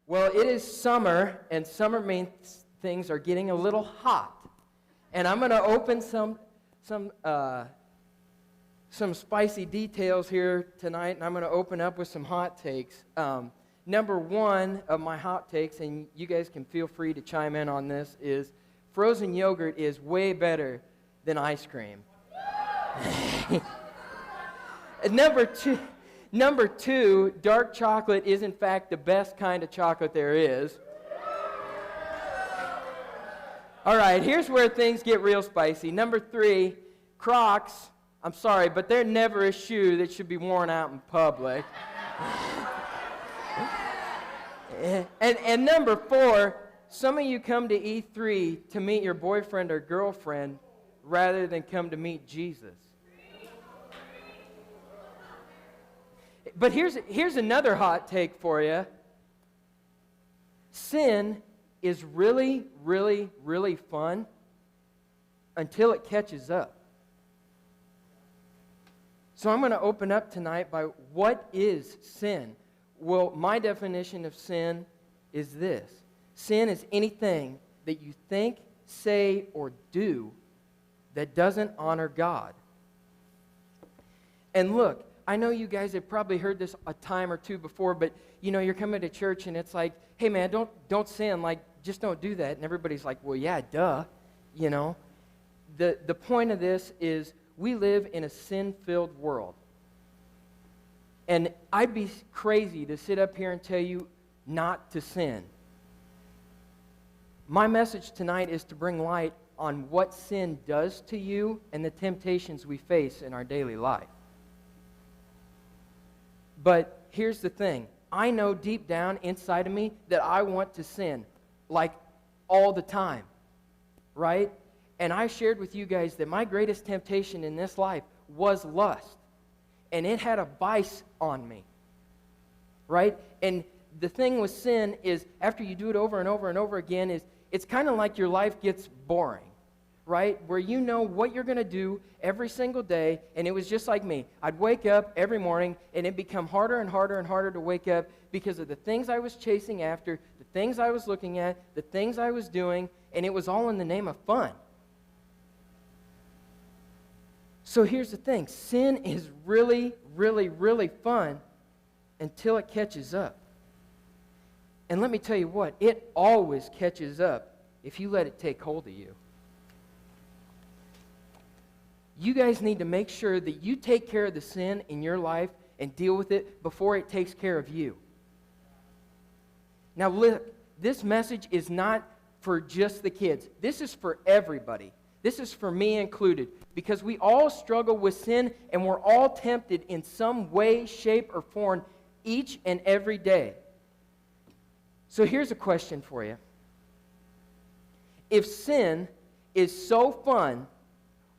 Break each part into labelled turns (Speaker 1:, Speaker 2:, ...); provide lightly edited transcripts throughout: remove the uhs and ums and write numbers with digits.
Speaker 1: Well, it is summer, and summer means things are getting a little hot. And I'm going to open some spicy details here tonight, and I'm going to open up with some hot takes. Number one of my hot takes, and you guys can feel free to chime in on this, is frozen yogurt is way better than ice cream. Number two, dark chocolate is in fact the best kind of chocolate there is. All right, here's where things get real spicy. Number three, Crocs, I'm sorry, but they're never a shoe that should be worn out in public. And number four, some of you come to E3 to meet your boyfriend or girlfriend rather than come to meet Jesus. But here's another hot take for you. Sin is really, really, really fun until it catches up. So I'm going to open up tonight by what is sin? Well, my definition of sin is this. Sin is anything that you think, say, or do that doesn't honor God. And look, I know you guys have probably heard this a time or two before, but you know, you're coming to church and it's like, hey man, don't sin, like just don't do that. And everybody's like, well, yeah, duh, you know. The point of this is we live in a sin-filled world. And I'd be crazy to sit up here and tell you not to sin. My message tonight is to bring light on what sin does to you and the temptations we face in our daily life. But here's the thing. I know deep down inside of me that I want to sin, like all the time, right? And I shared with you guys that my greatest temptation in this life was lust. And it had a vice on me, right? And the thing with sin is after you do it over and over and over again is it's kind of like your life gets boring, right? Where you know what you're going to do every single day, and it was just like me. I'd wake up every morning, and it'd become harder and harder and harder to wake up because of the things I was chasing after, the things I was looking at, the things I was doing, and it was all in the name of fun. So here's the thing. Sin is really, really, really fun until it catches up. And let me tell you what, it always catches up if you let it take hold of you. You guys need to make sure that you take care of the sin in your life and deal with it before it takes care of you. Now look, this message is not for just the kids. This is for everybody. This is for me included, because we all struggle with sin and we're all tempted in some way, shape, or form each and every day. So here's a question for you. If sin is so fun,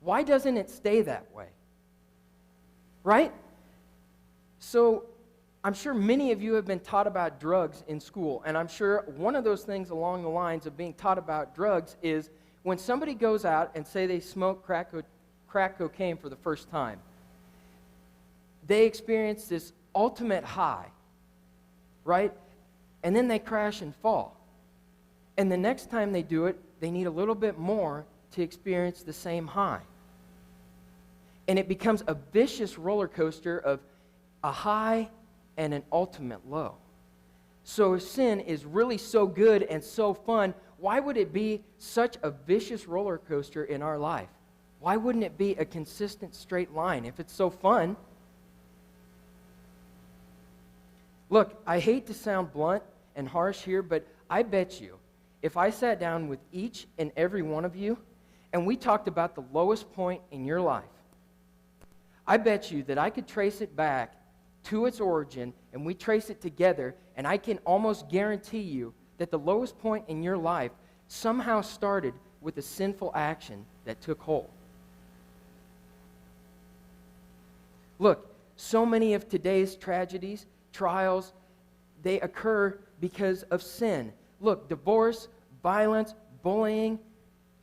Speaker 1: why doesn't it stay that way? Right? So I'm sure many of you have been taught about drugs in school, and I'm sure one of those things along the lines of being taught about drugs is when somebody goes out and say they smoke crack cocaine for the first time, they experience this ultimate high, right? And then they crash and fall. And the next time they do it, they need a little bit more to experience the same high. And it becomes a vicious roller coaster of a high and an ultimate low. So if sin is really so good and so fun, why would it be such a vicious roller coaster in our life? Why wouldn't it be a consistent straight line if it's so fun? Look, I hate to sound blunt and harsh here, but I bet you, if I sat down with each and every one of you and we talked about the lowest point in your life, I bet you that I could trace it back to its origin and we trace it together, and I can almost guarantee you that the lowest point in your life somehow started with a sinful action that took hold. Look, so many of today's tragedies, trials, they occur because of sin. Look, divorce, violence, bullying,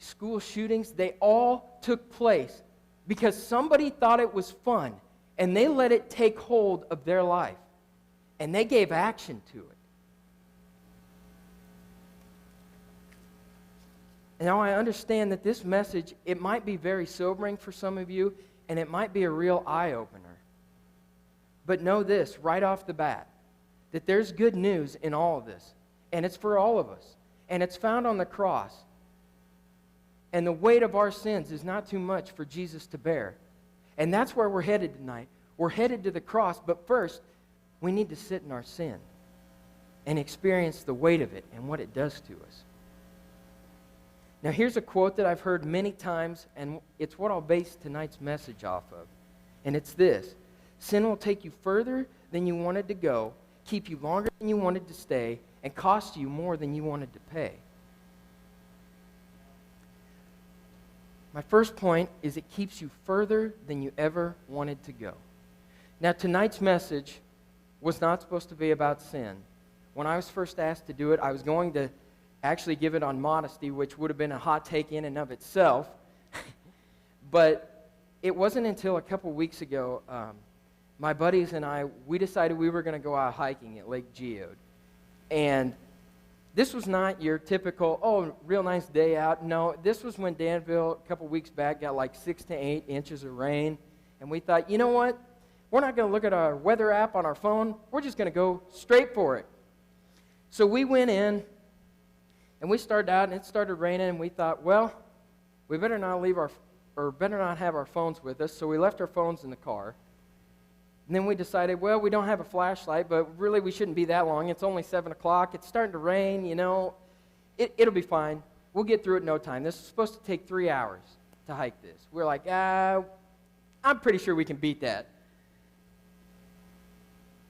Speaker 1: school shootings, they all took place because somebody thought it was fun and they let it take hold of their life and they gave action to it. And now I understand that this message, it might be very sobering for some of you, and it might be a real eye-opener. But know this right off the bat, that there's good news in all of this, and it's for all of us, and it's found on the cross. And the weight of our sins is not too much for Jesus to bear. And that's where we're headed tonight. We're headed to the cross, but first, we need to sit in our sin and experience the weight of it and what it does to us. Now, here's a quote that I've heard many times, and it's what I'll base tonight's message off of. And it's this: sin will take you further than you wanted to go, keep you longer than you wanted to stay, and cost you more than you wanted to pay. My first point is it keeps you further than you ever wanted to go. Now, tonight's message was not supposed to be about sin. When I was first asked to do it, I was going to actually give it on modesty, which would have been a hot take in and of itself. But it wasn't until a couple weeks ago, my buddies and I, we decided we were going to go out hiking at Lake Geode. And this was not your typical, oh, real nice day out. No, this was when Danville, a couple weeks back, got like 6 to 8 inches of rain. And we thought, you know what? We're not going to look at our weather app on our phone. We're just going to go straight for it. So we went in, and we started out, and it started raining, and we thought, well, we better not better not have our phones with us. So we left our phones in the car. And then we decided, well, we don't have a flashlight, but really we shouldn't be that long. It's only 7 o'clock. It's starting to rain, you know. It'll be fine. We'll get through it in no time. This is supposed to take 3 hours to hike this. We're like, I'm pretty sure we can beat that.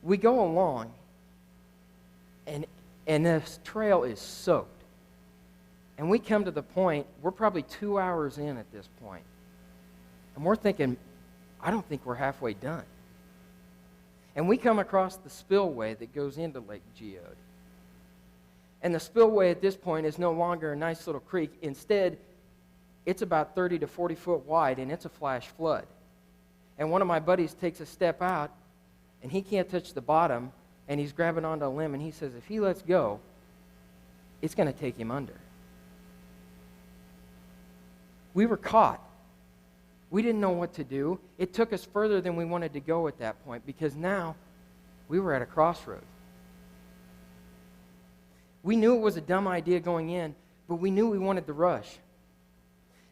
Speaker 1: We go along, and this trail is soaked. And we come to the point, we're probably 2 hours in at this point. And we're thinking, I don't think we're halfway done. And we come across the spillway that goes into Lake Geode. And the spillway at this point is no longer a nice little creek. Instead, it's about 30 to 40 foot wide, and it's a flash flood. And one of my buddies takes a step out, and he can't touch the bottom, and he's grabbing onto a limb, and he says if he lets go, it's going to take him under. We were caught. We didn't know what to do. It took us further than we wanted to go at that point because now we were at a crossroad. We knew it was a dumb idea going in, but we knew we wanted the rush.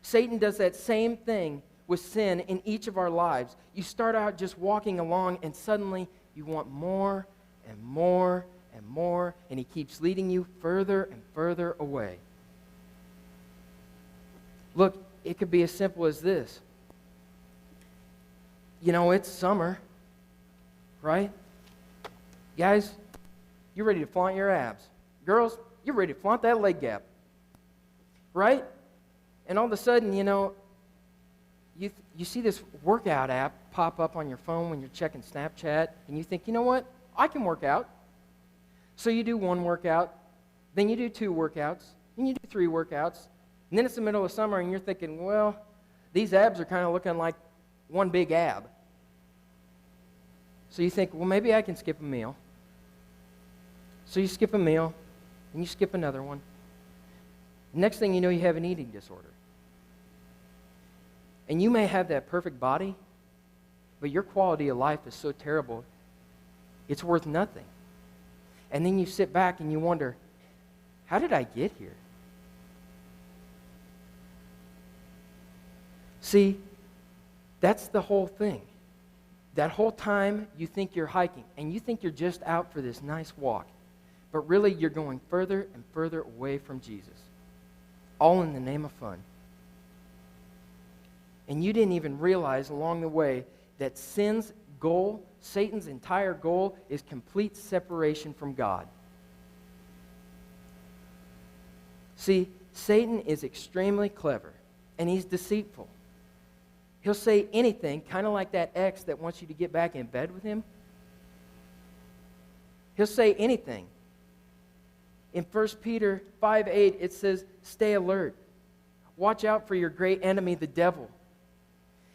Speaker 1: Satan does that same thing with sin in each of our lives. You start out just walking along, and suddenly you want more and more and more, and he keeps leading you further and further away. Look, it could be as simple as this. You know, it's summer, right? Guys, you're ready to flaunt your abs. Girls, you're ready to flaunt that leg gap, right? And all of a sudden, you know, you see this workout app pop up on your phone when you're checking Snapchat, and you think, you know what? I can work out. So you do one workout, then you do 2 workouts, then you do 3 workouts, and then it's the middle of summer, and you're thinking, well, these abs are kind of looking like one big ab. So you think, well, maybe I can skip a meal. So you skip a meal, and you skip another one. Next thing you know, you have an eating disorder. And you may have that perfect body, but your quality of life is so terrible, it's worth nothing. And then you sit back and you wonder, how did I get here? See, that's the whole thing. That whole time you think you're hiking, and you think you're just out for this nice walk, but really you're going further and further away from Jesus, all in the name of fun. And you didn't even realize along the way that sin's goal, Satan's entire goal, is complete separation from God. See, Satan is extremely clever, and he's deceitful. He'll say anything, kind of like that ex that wants you to get back in bed with him. He'll say anything. In 1 Peter 5:8, it says, stay alert. Watch out for your great enemy, the devil.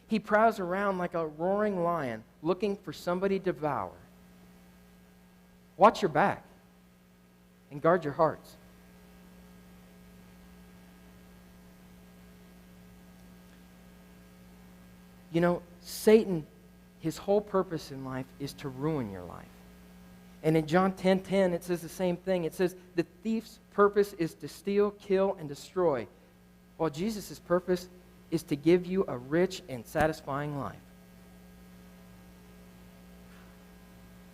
Speaker 1: He prowls around like a roaring lion, looking for somebody to devour. Watch your back and guard your hearts. Satan, his whole purpose in life is to ruin your life. And in John 10:10, it says the same thing. It says, the thief's purpose is to steal, kill, and destroy, while Jesus' purpose is to give you a rich and satisfying life.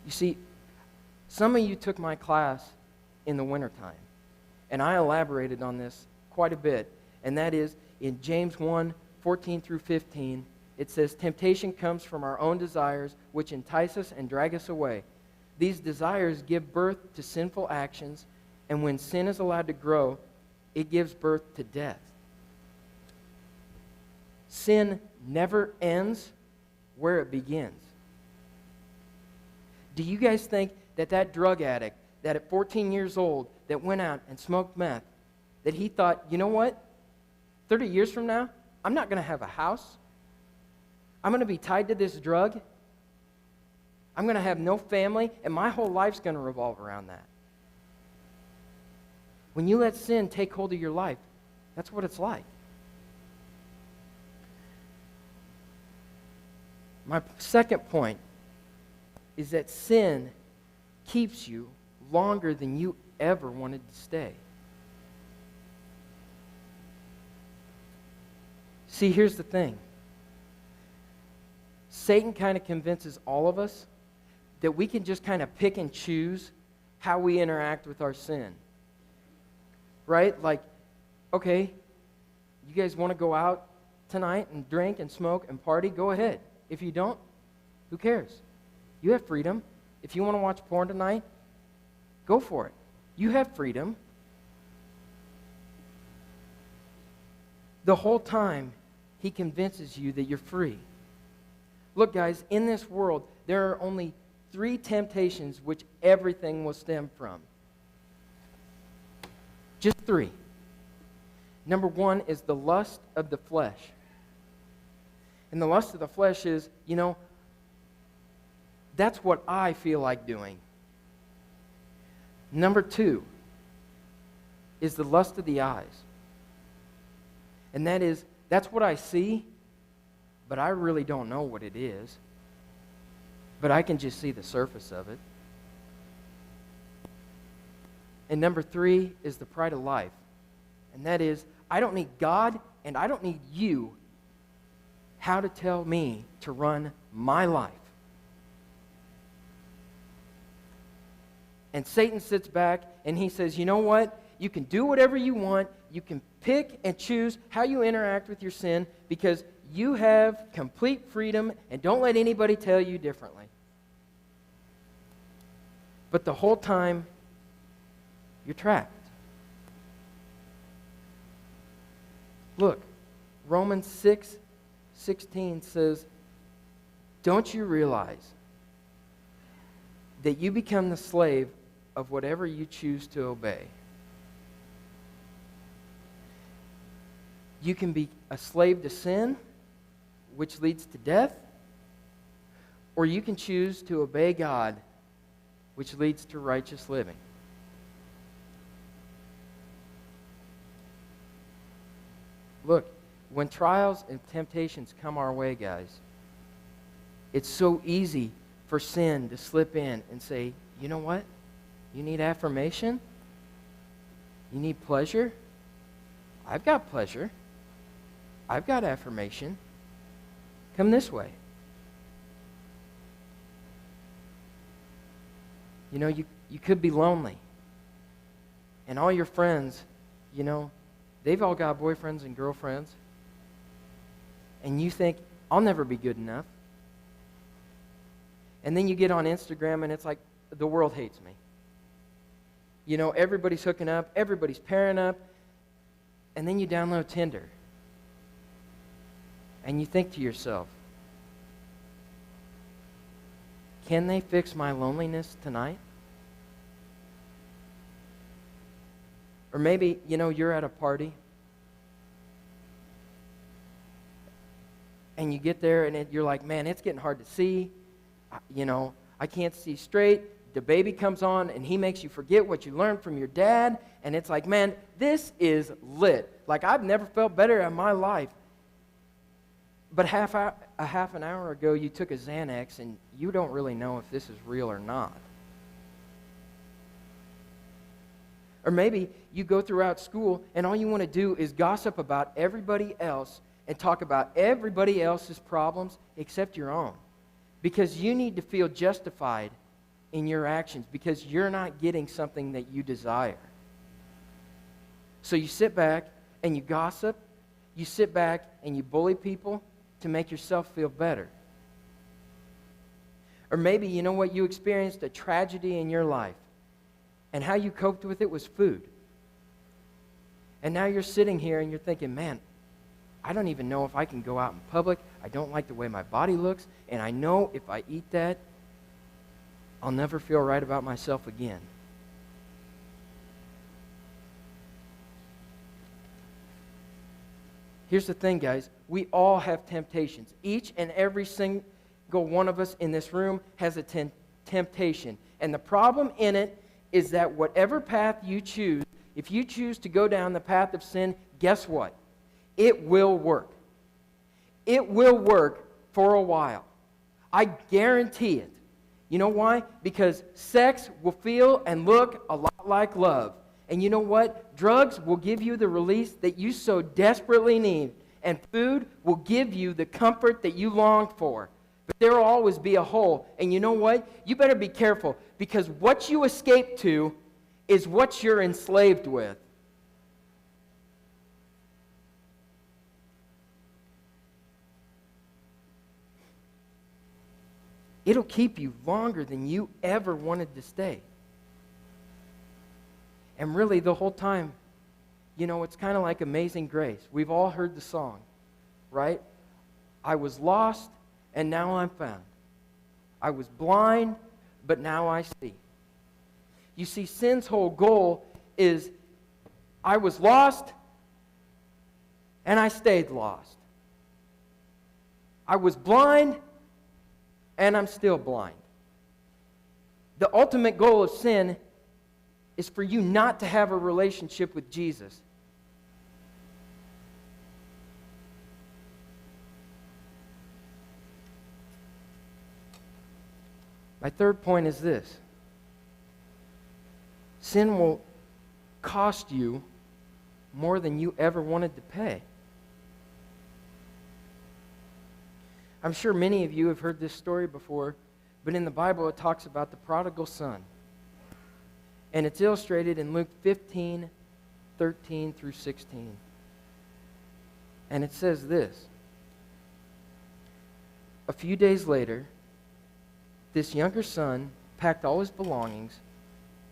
Speaker 1: You see, some of you took my class in the wintertime, and I elaborated on this quite a bit, and that is in James 1:14 through 15, it says, temptation comes from our own desires, which entice us and drag us away. These desires give birth to sinful actions, and when sin is allowed to grow, it gives birth to death. Sin never ends where it begins. Do you guys think that drug addict, that at 14 years old, that went out and smoked meth, that he thought, you know what? 30 years from now, I'm not going to have a house. I'm going to be tied to this drug. I'm going to have no family, and my whole life's going to revolve around that. When you let sin take hold of your life, that's what it's like. My second point is that sin keeps you longer than you ever wanted to stay. See, here's the thing. Satan kind of convinces all of us that we can just kind of pick and choose how we interact with our sin. Right? Like, okay, you guys want to go out tonight and drink and smoke and party? Go ahead. If you don't, who cares? You have freedom. If you want to watch porn tonight, go for it. You have freedom. The whole time, he convinces you that you're free. Look, guys, in this world, there are only 3 temptations which everything will stem from. Just 3. Number 1 is the lust of the flesh. And the lust of the flesh is, that's what I feel like doing. Number 2 is the lust of the eyes. And that's what I see, but I really don't know what it is. But I can just see the surface of it. And number 3 is the pride of life. And that is, I don't need God and I don't need you how to tell me to run my life. And Satan sits back and he says, you know what? You can do whatever you want. You can pick and choose how you interact with your sin because you have complete freedom and don't let anybody tell you differently. But the whole time, you're trapped. Look, Romans 6:16 says, don't you realize that you become the slave of whatever you choose to obey? You can be a slave to sin, which leads to death, or you can choose to obey God, which leads to righteous living. Look, when trials and temptations come our way, guys, it's so easy for sin to slip in and say, you know what? You need affirmation? You need pleasure? I've got pleasure. I've got affirmation. Come this way. You could be lonely. And all your friends, they've all got boyfriends and girlfriends. And you think, I'll never be good enough. And then you get on Instagram and it's like, the world hates me. Everybody's hooking up, everybody's pairing up. And then you download Tinder. And you think to yourself, can they fix my loneliness tonight? Or maybe, you're at a party and you get there and you're like, man, it's getting hard to see. I can't see straight. The baby comes on and he makes you forget what you learned from your dad. And it's like, man, this is lit. Like, I've never felt better in my life. But a half an hour ago, you took a Xanax, and you don't really know if this is real or not. Or maybe you go throughout school, and all you want to do is gossip about everybody else and talk about everybody else's problems except your own. Because you need to feel justified in your actions because you're not getting something that you desire. So you sit back and you gossip. You sit back and you bully people to make yourself feel better. Or maybe, you know what, you experienced a tragedy in your life, and how you coped with it was food. And now you're sitting here and you're thinking, man, I don't even know if I can go out in public. I don't like the way my body looks, and I know if I eat that, I'll never feel right about myself again. Here's the thing, guys. We all have temptations. Each and every single one of us in this room has a temptation. And the problem in it is that whatever path you choose, if you choose to go down the path of sin, guess what? It will work. It will work for a while. I guarantee it. You know why? Because sex will feel and look a lot like love. And you know what? Drugs will give you the release that you so desperately need. And food will give you the comfort that you long for. But there will always be a hole. And you know what? You better be careful, because what you escape to is what you're enslaved with. It'll keep you longer than you ever wanted to stay. And really, the whole time, you know, it's kind of like Amazing Grace. We've all heard the song, right? I was lost, and now I'm found. I was blind, but now I see. You see, sin's whole goal is, I was lost, and I stayed lost. I was blind, and I'm still blind. The ultimate goal of sin is for you not to have a relationship with Jesus. My third point is this. Sin will cost you more than you ever wanted to pay. I'm sure many of you have heard this story before, but in the Bible it talks about the prodigal son. And it's illustrated in Luke 15, 13 through 16. And it says this. A few days later, this younger son packed all his belongings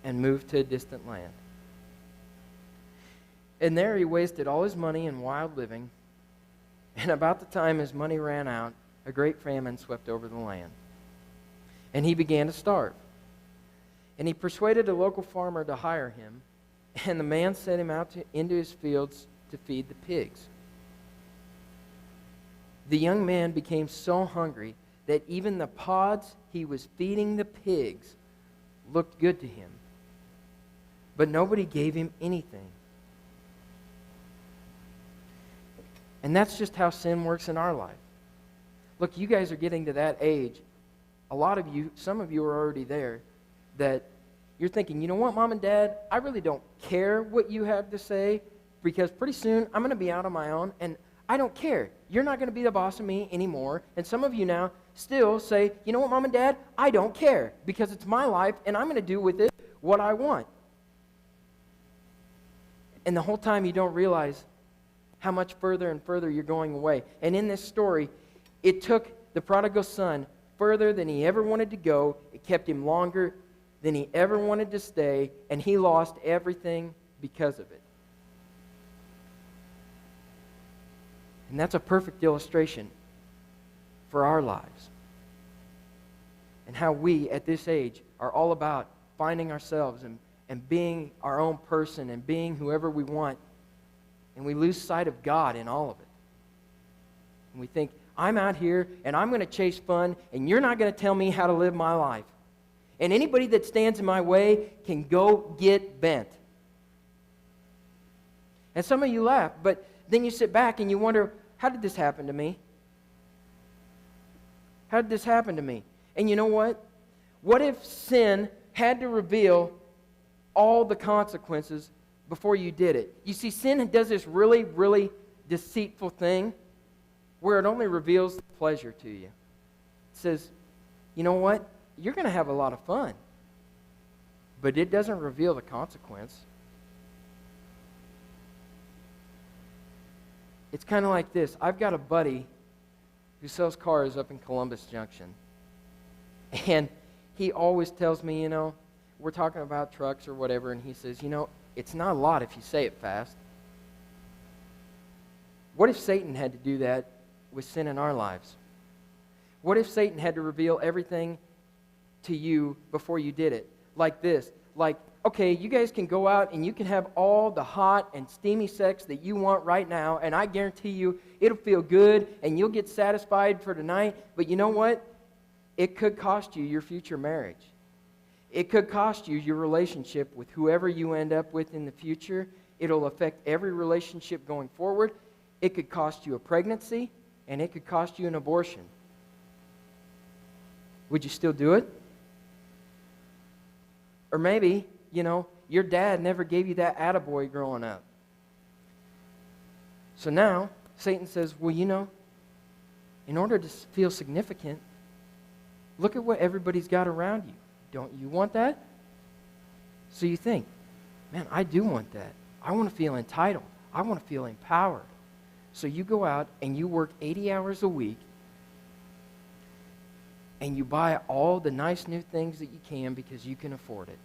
Speaker 1: and moved to a distant land. And there he wasted all his money in wild living. And about the time his money ran out, a great famine swept over the land. And he began to starve. And he persuaded a local farmer to hire him, and the man sent him out into his fields to feed the pigs. The young man became so hungry that even the pods he was feeding the pigs looked good to him. But nobody gave him anything. And that's just how sin works in our life. Look, you guys are getting to that age. A lot of you, some of you are already there, that you're thinking, you know what, Mom and Dad, I really don't care what you have to say, because pretty soon I'm going to be out on my own, and I don't care. You're not going to be the boss of me anymore. And some of you now still say, you know what, Mom and Dad, I don't care, because it's my life, and I'm going to do with it what I want. And the whole time you don't realize how much further and further you're going away. And in this story, it took the prodigal son further than he ever wanted to go. It kept him longer than he ever wanted to stay, and he lost everything because of it. And that's a perfect illustration for our lives and how we, at this age, are all about finding ourselves and being our own person and being whoever we want, and we lose sight of God in all of it. And we think, I'm out here, and I'm going to chase fun, and you're not going to tell me how to live my life. And anybody that stands in my way can go get bent. And some of you laugh, but then you sit back and you wonder, how did this happen to me? How did this happen to me? And you know what? What if sin had to reveal all the consequences before you did it? You see, sin does this really, really deceitful thing where it only reveals pleasure to you. It says, you know what? You're going to have a lot of fun. But it doesn't reveal the consequence. It's kind of like this. I've got a buddy who sells cars up in Columbus Junction. And he always tells me, you know, we're talking about trucks or whatever, and he says, you know, it's not a lot if you say it fast. What if Satan had to do that with sin in our lives? What if Satan had to reveal everything to you before you did it? Like this. Like, okay, you guys can go out and you can have all the hot and steamy sex that you want right now, and I guarantee you it'll feel good and you'll get satisfied for tonight. But you know what? It could cost you your future marriage. It could cost you your relationship with whoever you end up with in the future. It'll affect every relationship going forward. It could cost you a pregnancy, and it could cost you an abortion. Would you still do it? Or maybe, you know, your dad never gave you that attaboy growing up. So now, Satan says, well, you know, in order to feel significant, look at what everybody's got around you. Don't you want that? So you think, man, I do want that. I want to feel entitled. I want to feel empowered. So you go out and you work 80 hours a week and you buy all the nice new things that you can because you can afford it.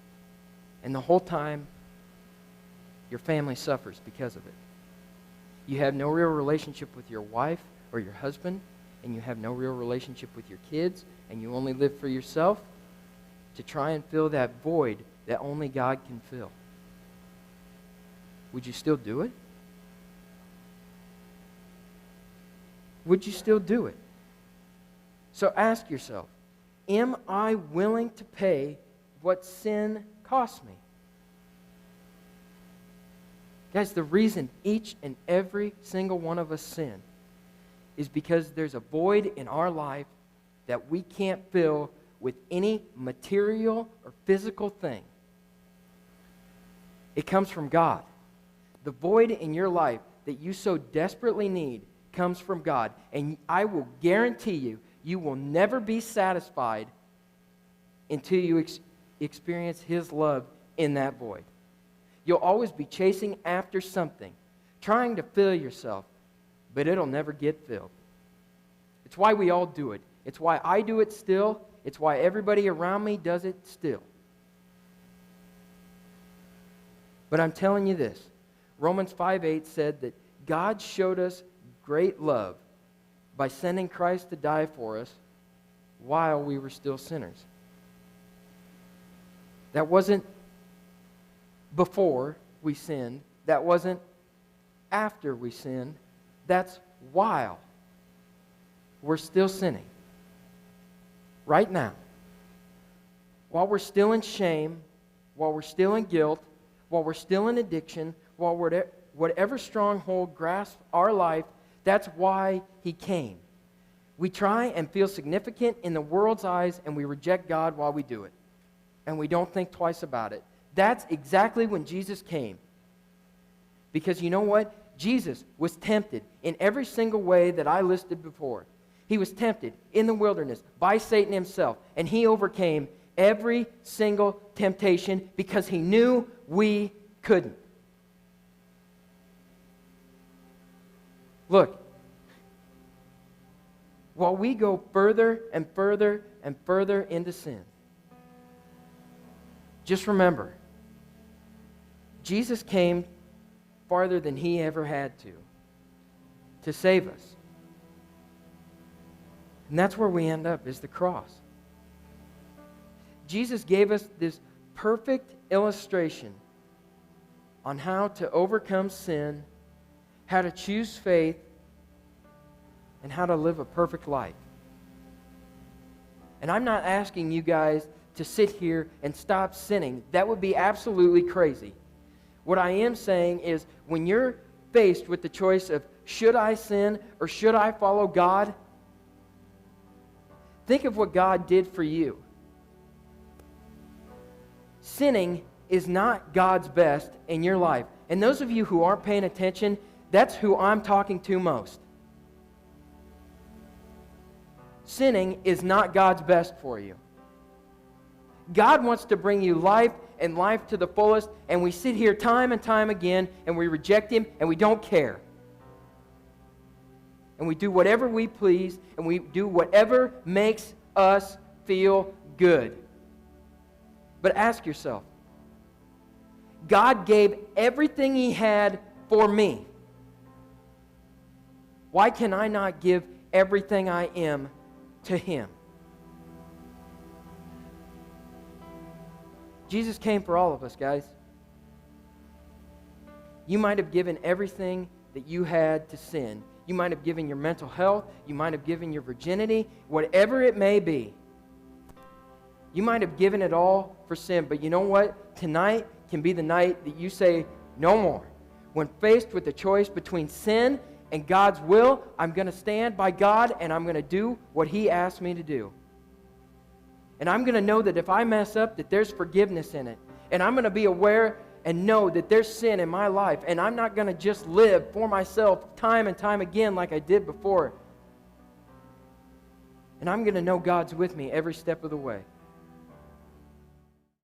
Speaker 1: And the whole time, your family suffers because of it. You have no real relationship with your wife or your husband, and you have no real relationship with your kids, and you only live for yourself to try and fill that void that only God can fill. Would you still do it? Would you still do it? So ask yourself, am I willing to pay what sin cost me? Guys, the reason each and every single one of us sin is because there's a void in our life that we can't fill with any material or physical thing. It comes from God. The void in your life that you so desperately need comes from God. And I will guarantee you, you will never be satisfied until you experience His love in that void. You'll always be chasing after something, trying to fill yourself, but it'll never get filled. It's why we all do it. It's why I do it still. It's why everybody around me does it still. But I'm telling you this. Romans 5:8 said that God showed us great love by sending Christ to die for us while we were still sinners. That wasn't before we sinned. That wasn't after we sinned. That's while we're still sinning. Right now. While we're still in shame, while we're still in guilt, while we're still in addiction, while whatever stronghold grasps our life, that's why He came. We try and feel significant in the world's eyes, and we reject God while we do it. And we don't think twice about it. That's exactly when Jesus came. Because you know what? Jesus was tempted in every single way that I listed before. He was tempted in the wilderness by Satan himself, and He overcame every single temptation because He knew we couldn't. Look, while we go further and further and further into sin, just remember, Jesus came farther than He ever had to save us. And that's where we end up, is the cross. Jesus gave us this perfect illustration on how to overcome sin, how to choose faith, and how to live a perfect life. And I'm not asking you guys to sit here and stop sinning. That would be absolutely crazy. What I am saying is, when you're faced with the choice of should I sin or should I follow God, Think of what God did for you. Sinning is not God's best in your life. And those of you who aren't paying attention, that's who I'm talking to most. Sinning is not God's best for you. God wants to bring you life and life to the fullest, and we sit here time and time again, and we reject Him, and we don't care. And we do whatever we please, and we do whatever makes us feel good. But ask yourself, God gave everything He had for me. Why can I not give everything I am to Him? Jesus came for all of us, guys. You might have given everything that you had to sin. You might have given your mental health. You might have given your virginity. Whatever it may be. You might have given it all for sin. But you know what? Tonight can be the night that you say, no more. When faced with the choice between sin and God's will, I'm going to stand by God and I'm going to do what He asked me to do. And I'm going to know that if I mess up, that there's forgiveness in it. And I'm going to be aware and know that there's sin in my life. And I'm not going to just live for myself time and time again like I did before. And I'm going to know God's with me every step of the way.